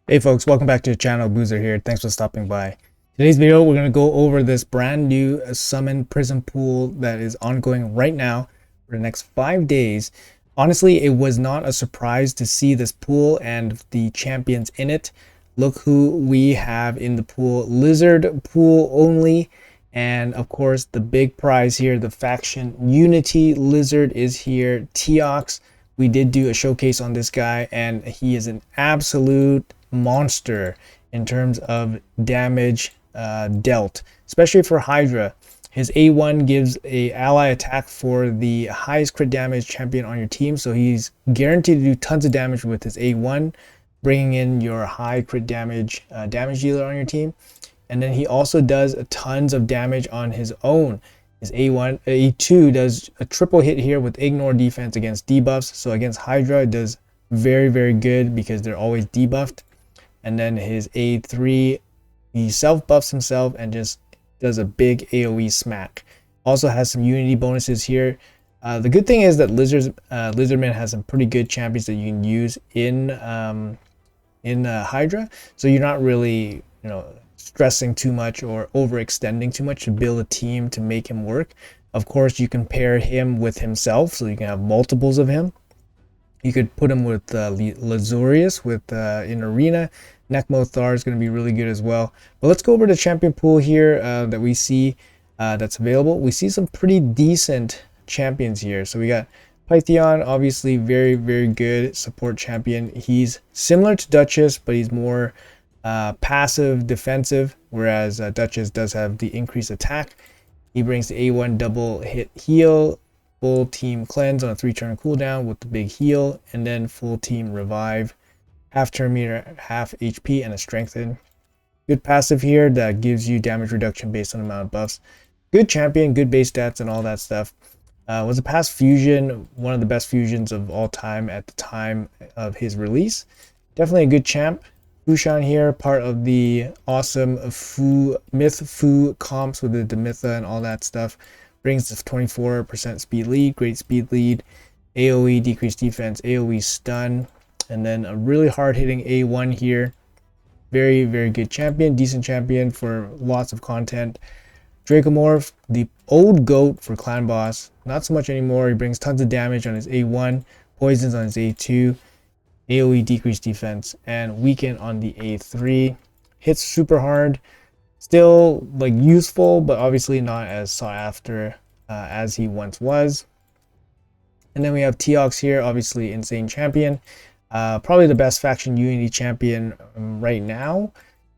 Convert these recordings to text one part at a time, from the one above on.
Hey folks, welcome back to the channel. Boozer here. Thanks for stopping by. Today's video, we're going to go over this brand new summon prism pool that is ongoing right now for the next 5 days. Honestly, it was not a surprise to see this pool and the champions in it. Look who we have in the pool. Lizard pool only. And of course, the big prize here, the faction Unity Lizard is here. Teox. We did do a showcase on this guy, and he is an absolute monster in terms of damage dealt, especially for Hydra. His A1 gives a ally attack for the highest crit damage champion on your team, so he's guaranteed to do tons of damage with his A1, bringing in your high crit damage damage dealer on your team. And then he also does tons of damage on his own. His A1, A2 does a triple hit here with ignore defense against debuffs. So against Hydra, it does very, very good because they're always debuffed. And then his A3, he self buffs himself and just does a big AoE smack. Also has some Unity bonuses here. The good thing is that Lizardmen has some pretty good champions that you can use in Hydra. So you're not really, stressing too much or overextending too much to build a team to make him work. Of course, you can pair him with himself, so you can have multiples of him. You could put him with Lazurius in Arena. Nekmothar is going to be really good as well. But let's go over the champion pool here that we see that's available. We see some pretty decent champions here. So we got Pytheon, obviously very, very good support champion. He's similar to Duchess, but he's more passive defensive, whereas Duchess does have the increased attack. He brings the A1 double hit heal, full team cleanse on a 3-turn cooldown with the big heal, and then full team revive, half turn meter, half HP, and a strengthen. Good passive here that gives you damage reduction based on the amount of buffs. Good champion, good base stats, and all that stuff. Was a past fusion, one of the best fusions of all time at the time of his release. Definitely a good champ. Fushan here, part of the awesome Myth Fu comps with the Demitha and all that stuff. Brings the 24% speed lead, great speed lead, AoE decreased defense, AoE stun, and then a really hard hitting A1 here. Very, very good champion, decent champion for lots of content. Dracomorph, the old goat for clan boss, not so much anymore. He brings tons of damage on his A1, poisons on his A2. AoE decreased defense and weaken on the A3. Hits super hard, still like useful, but obviously not as sought after as he once was. And then we have Teox here, obviously insane champion, probably the best faction Unity champion right now.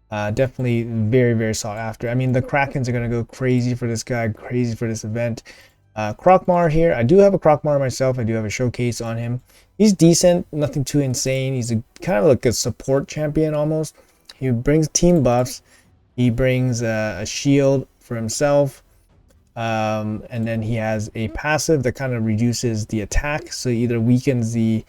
Definitely very, very sought after. I mean, the Krakens are gonna go crazy for this guy, crazy for this event. Krokmar here. I do have a Krokmar myself. I do have a showcase on him. He's decent, nothing too insane. He's kind of like a support champion almost. He brings team buffs. He brings a shield for himself. And then he has a passive that kind of reduces the attack. So either weakens the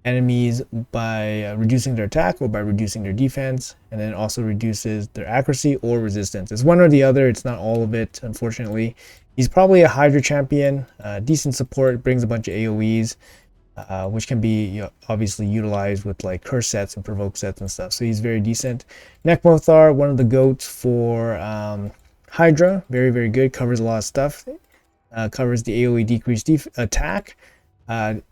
enemies by reducing their attack or by reducing their defense. And then also reduces their accuracy or resistance. It's one or the other. It's not all of it, unfortunately. He's probably a Hydra champion, decent support, brings a bunch of AoEs, which can be obviously utilized with like curse sets and provoke sets and stuff. So he's very decent. Nekmothar, one of the goats for Hydra, very, very good, covers a lot of stuff. Covers the AoE decreased attack,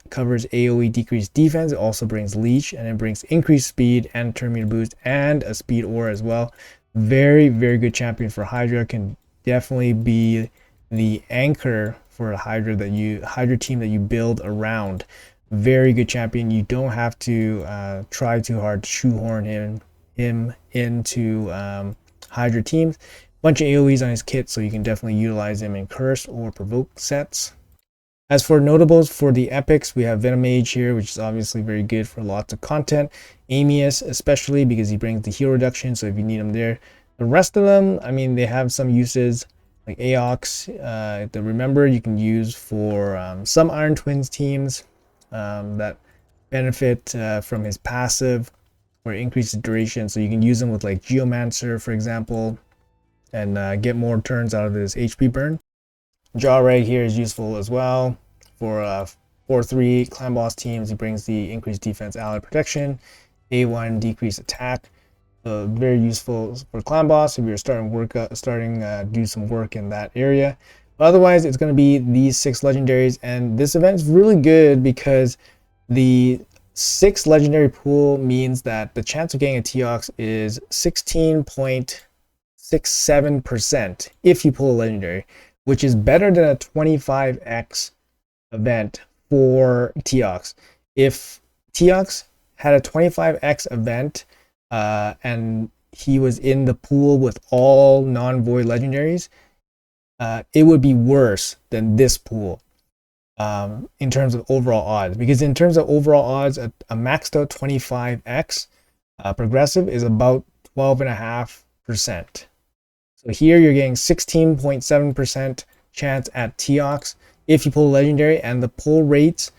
covers AoE decreased defense, it also brings leech, and it brings increased speed and turn meter boost and a speed aura as well. Very, very good champion for Hydra, can definitely be the anchor for a Hydra team that you build around. Very good champion. You don't have to try too hard to shoehorn him into Hydra teams. Bunch of AoEs on his kit, so you can definitely utilize him in curse or provoke sets. As for notables for the epics, we have Venomage here, which is obviously very good for lots of content. Amius especially because he brings the heal reduction, so if you need him there. The rest of them, I mean, they have some uses. Like Teox, the Remember you can use for some Iron Twins teams that benefit from his passive or increases duration. So you can use them with like Geomancer, for example, and get more turns out of his HP burn. Jaw right here is useful as well for 4-3 clan boss teams. He brings the increased defense, ally protection, A1 decreased attack. Very useful for clan boss if you're do some work in that area. But otherwise, it's going to be these 6 legendaries, and this event is really good because the 6 legendary pool means that the chance of getting a Teox is 16.67% if you pull a legendary, which is better than a 25x event for Teox. If Teox had a 25x event and he was in the pool with all non-void legendaries, it would be worse than this pool in terms of overall odds. Because in terms of overall odds, a maxed out 25x progressive is about 12.5%. So here you're getting 16.7% chance at Teox if you pull a legendary, and the pull rates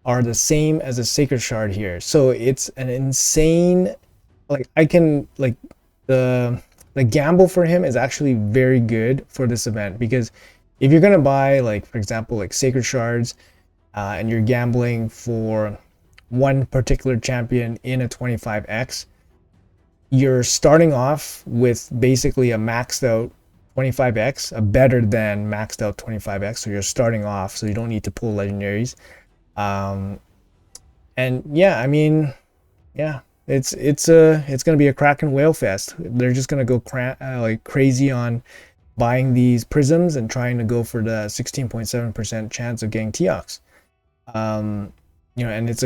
are the same as a sacred shard here. So it's an insane, like the gamble for him is actually very good for this event, because if you're gonna buy, like, for example, like sacred shards and you're gambling for one particular champion in a 25x, you're starting off with basically a maxed out 25x, a better than maxed out 25x. So you're starting off, so you don't need to pull legendaries. And yeah, I mean, yeah, it's gonna be a Kraken whale fest. They're just gonna go like crazy on buying these prisms and trying to go for the 16.7% chance of getting Teox. And it's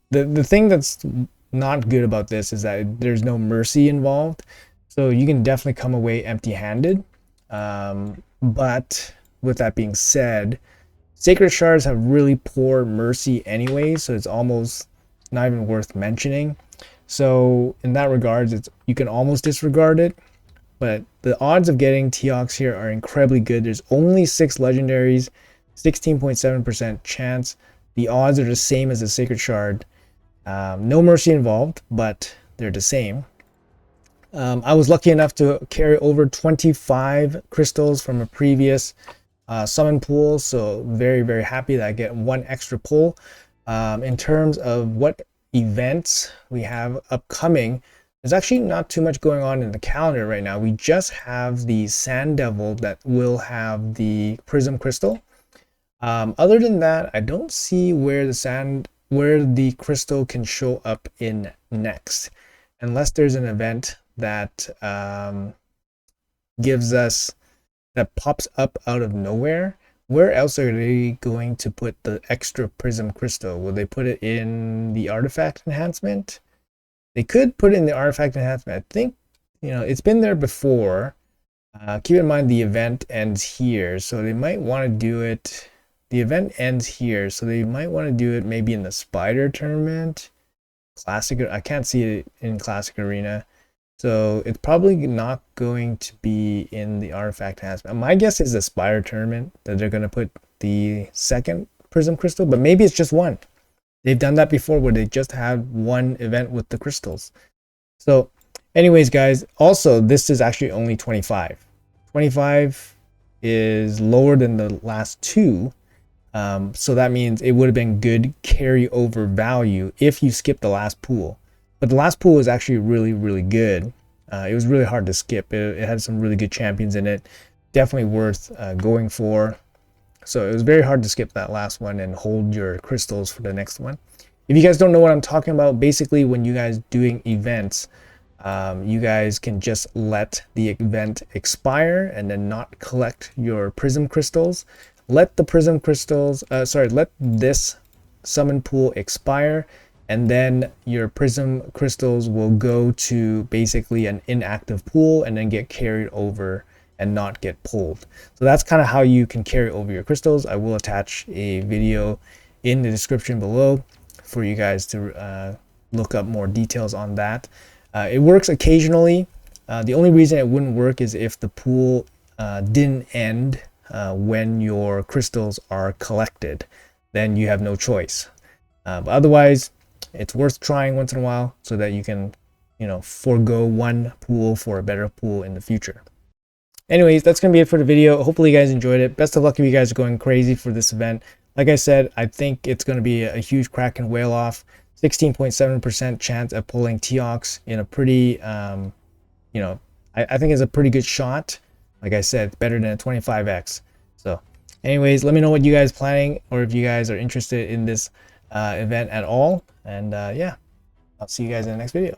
the thing that's not good about this is that there's no mercy involved, so you can definitely come away empty-handed. But with that being said, sacred shards have really poor mercy anyway, so it's almost not even worth mentioning. So in that regards, you can almost disregard it. But the odds of getting Teox here are incredibly good. There's only 6 legendaries, 16.7% chance. The odds are the same as the sacred shard. No mercy involved, but they're the same. I was lucky enough to carry over 25 crystals from a previous summon pool, so very, very happy that I get 1 extra pull. In terms of what events we have upcoming, there's actually not too much going on in the calendar right now. We just have the Sand Devil that will have the Prism Crystal. Other than that, I don't see where the crystal can show up in next, unless there's an event that that pops up out of nowhere. Where else are they going to put the extra Prism Crystal? Will they put it in the artifact enhancement? They could put it in the artifact enhancement. I think, it's been there before. Keep in mind the event ends here, so they might want to do it. The event ends here, so they might want to do it maybe in the Spider Tournament. Classic, I can't see it in Classic Arena. So it's probably not going to be in the artifact enhancement. My guess is the Spider Tournament that they're going to put the second Prism Crystal, but maybe it's just one. They've done that before where they just had one event with the crystals. So anyways, guys, also this is actually only 25. 25 is lower than the last 2. So that means it would have been good carryover value if you skip the last pool. But the last pool was actually really, really good. It was really hard to skip. It had some really good champions in it. Definitely worth going for. So it was very hard to skip that last one and hold your crystals for the next one. If you guys don't know what I'm talking about, basically when you guys doing events, you guys can just let the event expire and then not collect your prism crystals. Let the prism crystals, let this summon pool expire, and then your prism crystals will go to basically an inactive pool and then get carried over and not get pulled. So that's kind of how you can carry over your crystals. I will attach a video in the description below for you guys to look up more details on that. It works occasionally. The only reason it wouldn't work is if the pool didn't end when your crystals are collected. Then you have no choice. But otherwise, it's worth trying once in a while so that you can, forego one pool for a better pool in the future. Anyways, that's going to be it for the video. Hopefully you guys enjoyed it. Best of luck if you guys are going crazy for this event. Like I said, I think it's going to be a huge Kraken whale off. 16.7% chance of pulling Teox in a pretty, you know, I think it's a pretty good shot. Like I said, better than a 25x. So anyways, let me know what you guys planning, or if you guys are interested in this event at all. And yeah, I'll see you guys in the next video.